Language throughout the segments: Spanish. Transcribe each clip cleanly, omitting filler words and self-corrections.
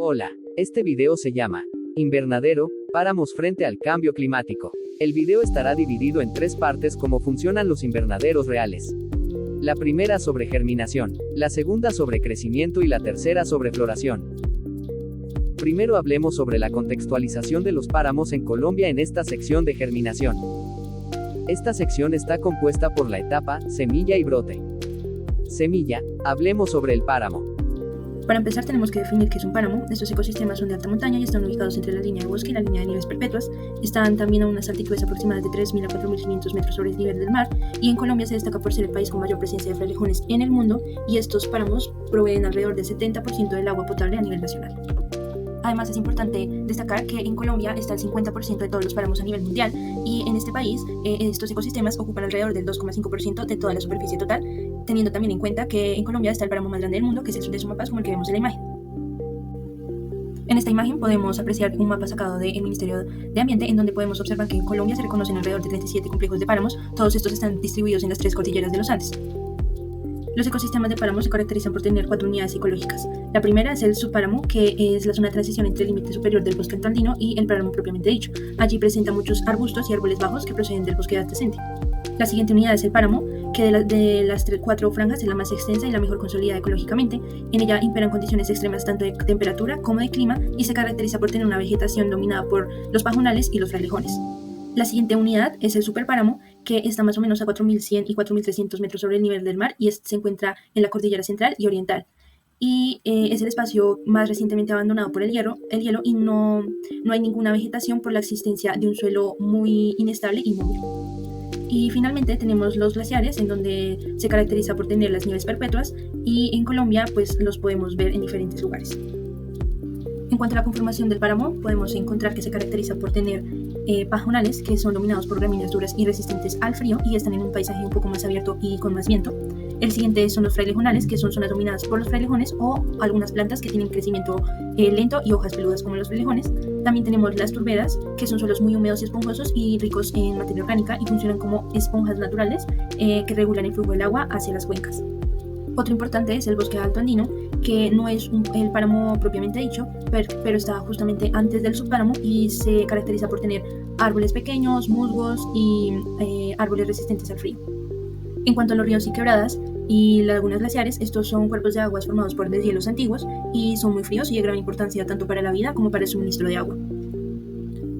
Hola, este video se llama Invernadero, páramos frente al cambio climático. El video estará dividido en 3 partes cómo funcionan los invernaderos reales. La primera sobre germinación, la segunda sobre crecimiento y la tercera sobre floración. Primero hablemos sobre la contextualización de los páramos en Colombia en esta sección de germinación. Esta sección está compuesta por la etapa, semilla y brote. Semilla, hablemos sobre el páramo. Para empezar tenemos que definir qué es un páramo. Estos ecosistemas son de alta montaña y están ubicados entre la línea de bosque y la línea de nieves perpetuas. Están también a unas altitudes aproximadas de 3.000 a 4.500 metros sobre el nivel del mar, y en Colombia se destaca por ser el país con mayor presencia de frailejones en el mundo, y estos páramos proveen alrededor del 70% del agua potable a nivel nacional. Además es importante destacar que en Colombia está el 50% de todos los páramos a nivel mundial, y en este país estos ecosistemas ocupan alrededor del 2,5% de toda la superficie total, teniendo también en cuenta que en Colombia está el páramo más grande del mundo, que es el de Sumapaz, como el que vemos en la imagen. En esta imagen podemos apreciar un mapa sacado del Ministerio de Ambiente, en donde podemos observar que en Colombia se reconocen alrededor de 37 complejos de páramos. Todos estos están distribuidos en las 3 cordilleras de los Andes. Los ecosistemas de páramos se caracterizan por tener 4 unidades ecológicas. La primera es el subpáramo, que es la zona de transición entre el límite superior del bosque andino y el páramo propiamente dicho. Allí presenta muchos arbustos y árboles bajos que proceden del bosque adyacente. La siguiente unidad es el páramo, que de las 4 franjas es la más extensa y la mejor consolidada ecológicamente. En ella imperan condiciones extremas tanto de temperatura como de clima, y se caracteriza por tener una vegetación dominada por los pajonales y los frailejones. La siguiente unidad es el superpáramo, que está más o menos a 4.100 y 4.300 metros sobre el nivel del mar, y se encuentra en la cordillera central y oriental. Y es el espacio más recientemente abandonado por el hielo, y no hay ninguna vegetación por la existencia de un suelo muy inestable y móvil. Y finalmente tenemos los glaciares, en donde se caracteriza por tener las nieves perpetuas, y en Colombia pues los podemos ver en diferentes lugares. En cuanto a la conformación del páramo, podemos encontrar que se caracteriza por tener pajonales, que son dominados por gramíneas duras y resistentes al frío, y están en un paisaje un poco más abierto y con más viento. El siguiente son los frailejonales, que son zonas dominadas por los frailejones o algunas plantas que tienen crecimiento lento y hojas peludas como los frailejones. También tenemos las turberas, que son suelos muy húmedos y esponjosos y ricos en materia orgánica, y funcionan como esponjas naturales que regulan el flujo del agua hacia las cuencas. Otro importante es el bosque alto andino, que no es el páramo propiamente dicho, pero está justamente antes del subpáramo, y se caracteriza por tener árboles pequeños, musgos y árboles resistentes al frío. En cuanto a los ríos y quebradas y lagunas glaciares, estos son cuerpos de aguas formados por deshielos antiguos y son muy fríos y de gran importancia tanto para la vida como para el suministro de agua.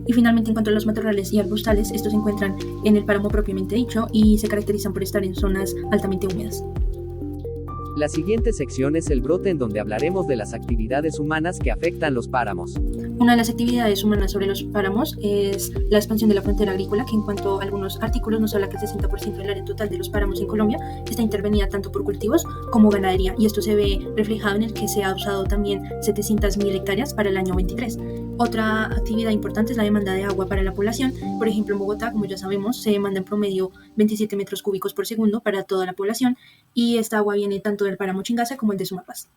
Y finalmente, en cuanto a los matorrales y arbustales, estos se encuentran en el páramo propiamente dicho y se caracterizan por estar en zonas altamente húmedas. La siguiente sección es el brote, en donde hablaremos de las actividades humanas que afectan los páramos. Una de las actividades humanas sobre los páramos es la expansión de la frontera agrícola, que en cuanto a algunos artículos nos habla que el 60% del área total de los páramos en Colombia está intervenida tanto por cultivos como ganadería, y esto se ve reflejado en el que se ha usado también 700.000 hectáreas para el año 23. Otra actividad importante es la demanda de agua para la población. Por ejemplo, en Bogotá, como ya sabemos, se demanda en promedio 27 metros cúbicos por segundo para toda la población, y esta agua viene tanto del páramo Chingaza como el de Sumapaz.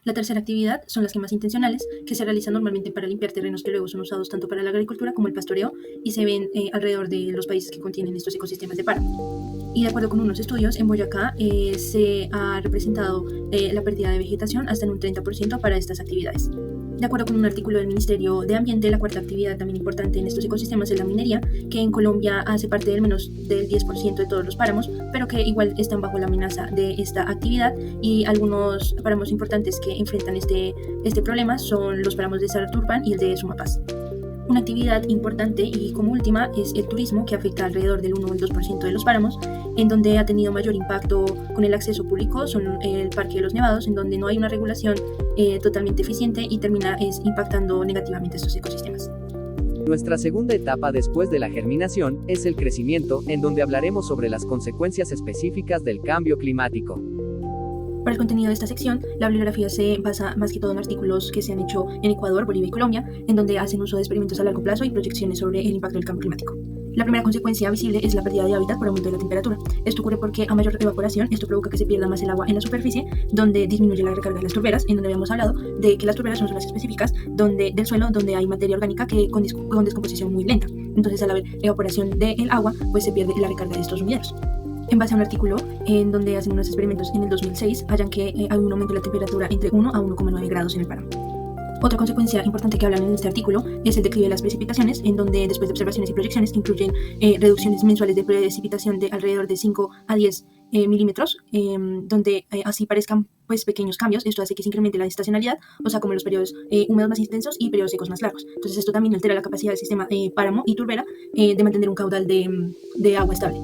La tercera actividad son las quemas intencionales, que se realizan normalmente para limpiar terrenos que luego son usados tanto para la agricultura como el pastoreo, y se ven alrededor de los países que contienen estos ecosistemas de páramo. Y de acuerdo con unos estudios, en Boyacá se ha representado la pérdida de vegetación hasta en un 30% para estas actividades. De acuerdo con un artículo del Ministerio de Ambiente, la cuarta actividad también importante en estos ecosistemas es la minería, que en Colombia hace parte del menos del 10% de todos los páramos, pero que igual están bajo la amenaza de esta actividad, y algunos páramos importantes que enfrentan este problema son los páramos de Santurbán y el de Sumapaz. Una actividad importante y como última es el turismo, que afecta alrededor del 1 o el 2% de los páramos. En donde ha tenido mayor impacto con el acceso público son el Parque de los Nevados, en donde no hay una regulación totalmente eficiente y termina impactando negativamente estos ecosistemas. Nuestra segunda etapa después de la germinación es el crecimiento, en donde hablaremos sobre las consecuencias específicas del cambio climático. Para el contenido de esta sección, la bibliografía se basa más que todo en artículos que se han hecho en Ecuador, Bolivia y Colombia, en donde hacen uso de experimentos a largo plazo y proyecciones sobre el impacto del cambio climático. La primera consecuencia visible es la pérdida de hábitat por aumento de la temperatura. Esto ocurre porque a mayor evaporación, esto provoca que se pierda más el agua en la superficie, donde disminuye la recarga de las turberas, en donde habíamos hablado de que las turberas son zonas específicas del suelo donde hay materia orgánica con descomposición muy lenta. Entonces, al haber evaporación del agua, pues se pierde la recarga de estos sumideros. En base a un artículo en donde hacen unos experimentos en el 2006, hallan que hay un aumento de la temperatura entre 1 a 1,9 grados en el páramo. Otra consecuencia importante que hablan en este artículo es el declive de las precipitaciones, en donde después de observaciones y proyecciones que incluyen reducciones mensuales de precipitación de alrededor de 5 a 10 milímetros, donde así parezcan pues pequeños cambios. Esto hace que se incremente la estacionalidad, o sea, como los periodos húmedos más intensos y periodos secos más largos. Entonces esto también altera la capacidad del sistema páramo y turbera de mantener un caudal de agua estable.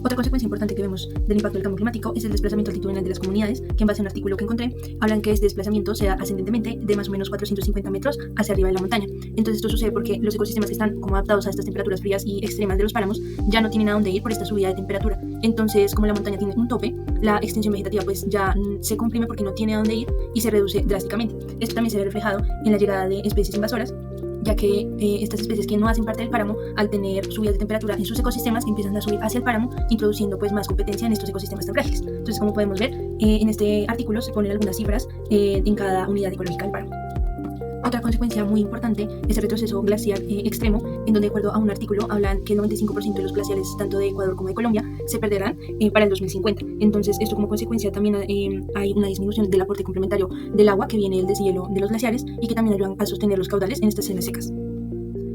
Otra consecuencia importante que vemos del impacto del cambio climático es el desplazamiento altitudinal de las comunidades, que en base a un artículo que encontré, hablan que este desplazamiento se da ascendentemente de más o menos 450 metros hacia arriba de la montaña. Entonces esto sucede porque los ecosistemas que están como adaptados a estas temperaturas frías y extremas de los páramos ya no tienen a dónde ir por esta subida de temperatura. Entonces, como la montaña tiene un tope, la extensión vegetativa pues ya se comprime porque no tiene a dónde ir y se reduce drásticamente. Esto también se ve reflejado en la llegada de especies invasoras, ya que estas especies que no hacen parte del páramo, al tener subidas de temperatura en sus ecosistemas, empiezan a subir hacia el páramo, introduciendo pues más competencia en estos ecosistemas tan frágiles. Entonces, como podemos ver, en este artículo se ponen algunas cifras en cada unidad ecológica del páramo. Otra consecuencia muy importante es el retroceso glaciar extremo, en donde de acuerdo a un artículo hablan que el 95% de los glaciares, tanto de Ecuador como de Colombia, se perderán para el 2050. Entonces esto como consecuencia también hay una disminución del aporte complementario del agua que viene del deshielo de los glaciares y que también ayudan a sostener los caudales en estas zonas secas.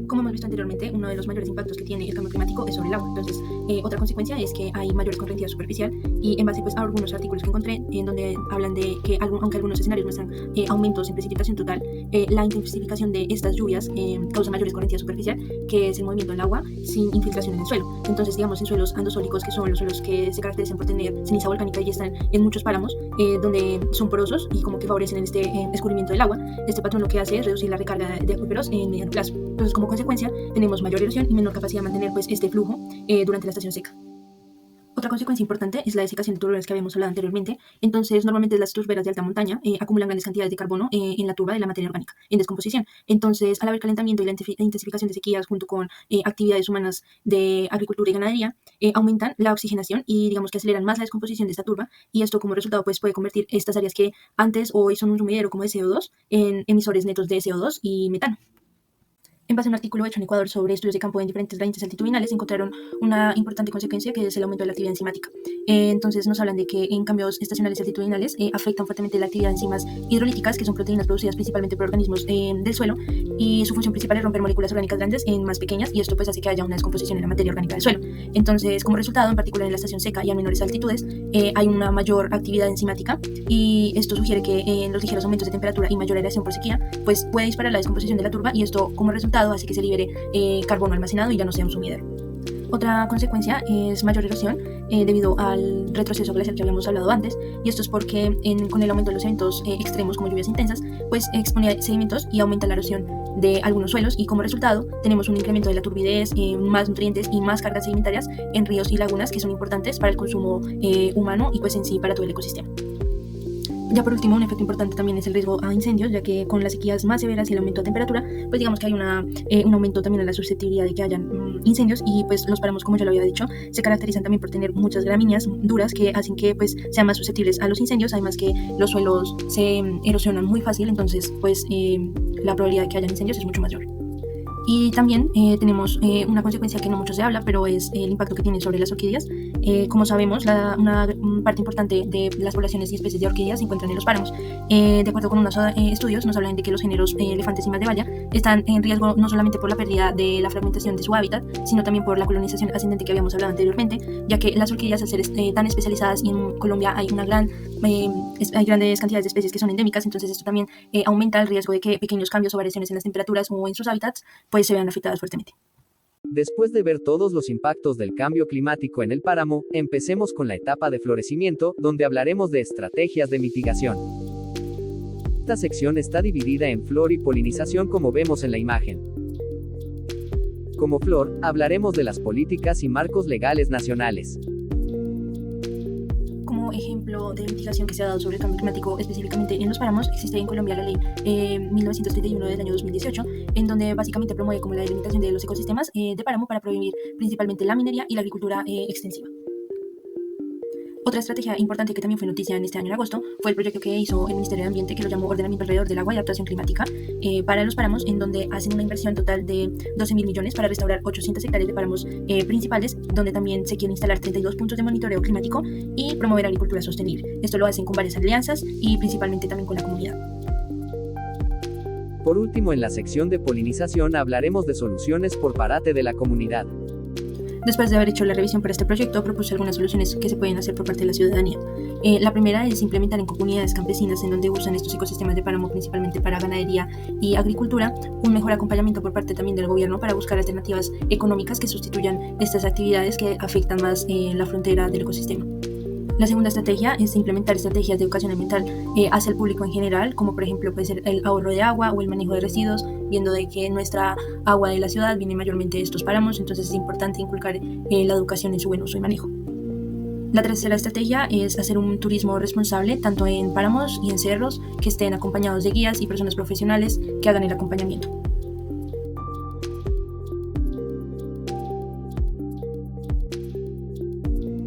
Como hemos visto anteriormente, uno de los mayores impactos que tiene el cambio climático es sobre el agua. Entonces, otra consecuencia es que hay mayor escorrentía superficial, y en base pues, a algunos artículos que encontré, en donde hablan de que aunque algunos escenarios muestran aumentos en precipitación total, la intensificación de estas lluvias causa mayor escorrentía superficial, que es el movimiento del agua sin infiltración en el suelo. Entonces, digamos, en suelos andosólicos, que son los suelos que se caracterizan por tener ceniza volcánica y están en muchos páramos, donde son porosos y como que favorecen en este escurrimiento del agua, este patrón lo que hace es reducir la recarga de acuíferos en mediano plazo. Entonces, como consecuencia, tenemos mayor erosión y menor capacidad de mantener pues, este flujo durante la estación seca. Otra consecuencia importante es la desecación de turberas que habíamos hablado anteriormente. Entonces, normalmente las turberas de alta montaña acumulan grandes cantidades de carbono en la turba de la materia orgánica en descomposición. Entonces, al haber calentamiento y la intensificación de sequías junto con actividades humanas de agricultura y ganadería, aumentan la oxigenación y digamos que aceleran más la descomposición de esta turba, y esto como resultado pues, puede convertir estas áreas que antes hoy son un sumidero como de CO2 en emisores netos de CO2 y metano. En base a un artículo hecho en Ecuador sobre estudios de campo en diferentes gradientes altitudinales, encontraron una importante consecuencia que es el aumento de la actividad enzimática. Entonces nos hablan de que en cambios estacionales altitudinales afectan fuertemente la actividad de enzimas hidrolíticas, que son proteínas producidas principalmente por organismos del suelo, y su función principal es romper moléculas orgánicas grandes en más pequeñas, y esto pues hace que haya una descomposición en la materia orgánica del suelo. Entonces, como resultado, en particular en la estación seca y a menores altitudes, hay una mayor actividad enzimática, y esto sugiere que en los ligeros aumentos de temperatura y mayor aireación por sequía, pues puede disparar la descomposición de la turba, y esto como resultado hace que se libere carbono almacenado y ya no sea un sumidero. Otra consecuencia es mayor erosión debido al retroceso glacial que habíamos hablado antes, y esto es porque con el aumento de los eventos extremos como lluvias intensas, pues expone sedimentos y aumenta la erosión de algunos suelos, y como resultado tenemos un incremento de la turbidez, más nutrientes y más cargas sedimentarias en ríos y lagunas, que son importantes para el consumo humano y pues en sí para todo el ecosistema. Ya por último, un efecto importante también es el riesgo a incendios, ya que con las sequías más severas y el aumento de temperatura, pues digamos que hay un aumento también en la susceptibilidad de que hayan incendios, y pues los páramos, como ya lo había dicho, se caracterizan también por tener muchas gramíneas duras que hacen que pues sean más susceptibles a los incendios, además que los suelos se erosionan muy fácil, entonces pues la probabilidad de que hayan incendios es mucho mayor. Y también tenemos una consecuencia que no mucho se habla, pero es el impacto que tiene sobre las orquídeas. Como sabemos, una parte importante de las poblaciones y especies de orquídeas se encuentran en los páramos. De acuerdo con unos estudios, nos hablan de que los géneros elefantes y Malvaya están en riesgo no solamente por la pérdida de la fragmentación de su hábitat, sino también por la colonización ascendente que habíamos hablado anteriormente, ya que las orquídeas, al ser tan especializadas, y en Colombia hay hay grandes cantidades de especies que son endémicas, entonces esto también aumenta el riesgo de que pequeños cambios o variaciones en las temperaturas o en sus hábitats pues se vean afectadas fuertemente. Después de ver todos los impactos del cambio climático en el páramo, empecemos con la etapa de florecimiento, donde hablaremos de estrategias de mitigación. Esta sección está dividida en flor y polinización, como vemos en la imagen. Como flor, hablaremos de las políticas y marcos legales nacionales. Como ejemplo de mitigación que se ha dado sobre el cambio climático específicamente en los páramos, existe en Colombia la ley 1931 del año 2018, en donde básicamente promueve como la delimitación de los ecosistemas de páramo para prohibir principalmente la minería y la agricultura extensiva. Otra estrategia importante que también fue noticia en este año en agosto fue el proyecto que hizo el Ministerio de Ambiente, que lo llamó Ordenamiento alrededor del agua y adaptación climática para los páramos, en donde hacen una inversión total de 12.000 millones para restaurar 800 hectáreas de páramos principales, donde también se quieren instalar 32 puntos de monitoreo climático y promover agricultura sostenible. Esto lo hacen con varias alianzas y principalmente también con la comunidad. Por último, en la sección de polinización hablaremos de soluciones por parte de la comunidad. Después de haber hecho la revisión para este proyecto, propuse algunas soluciones que se pueden hacer por parte de la ciudadanía. La primera es implementar en comunidades campesinas en donde usan estos ecosistemas de páramo principalmente para ganadería y agricultura, un mejor acompañamiento por parte también del gobierno para buscar alternativas económicas que sustituyan estas actividades que afectan más la frontera del ecosistema. La segunda estrategia es implementar estrategias de educación ambiental hacia el público en general, como por ejemplo puede ser el ahorro de agua o el manejo de residuos, viendo de que nuestra agua de la ciudad viene mayormente de estos páramos, entonces es importante inculcar la educación en su buen uso y manejo. La tercera estrategia es hacer un turismo responsable, tanto en páramos y en cerros, que estén acompañados de guías y personas profesionales que hagan el acompañamiento.